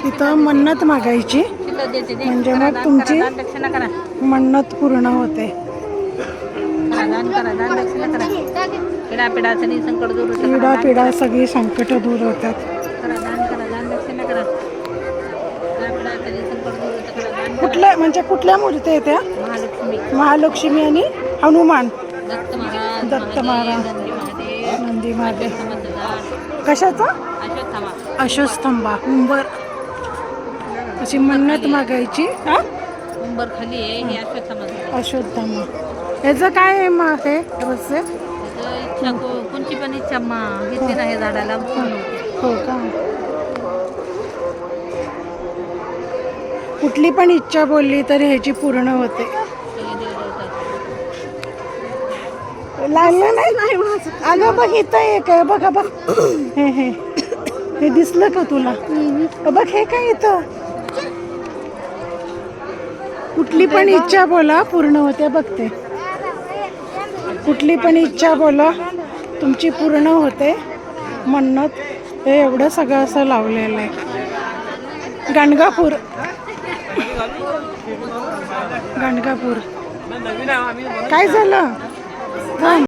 इथं मन्नत मागायची म्हणजे मग तुमची मन्नत पूर्ण होते. पिढा पिढा सगळी संकट दूर होतात. कुठल्या म्हणजे कुठल्या मूर्ती आहेत त्या? महालक्ष्मी आणि हनुमान, दत्त महाराज, नंदी महादेव. कशाचा? अश्वत्थामा. उंबर अशी मन्नत मागायची. उंबर खाली आहे हे अश्वत्थामा. अश्वत्थामा याचं काय आहे मग हे रहस्य? इच्छा कोणची पण इच्छा घेतली नाही झाडाला पूर्ण होते. हो का? कुठली पण इच्छा बोलली तर ह्याची पूर्ण होते. लागलं नाही? अगं बघ इथं एक आहे बघा बघ. हे हे हे दिसलं का तुला? बघ हे काय इथं. कुठली पण इच्छा बोला पूर्ण होते. बघते कुठली पण इच्छा बोला तुमची पूर्ण होते. मन्नत हे एवढं सगळं असं लावलेलं आहे. गाणगापूर गाणगापूर काय झालं?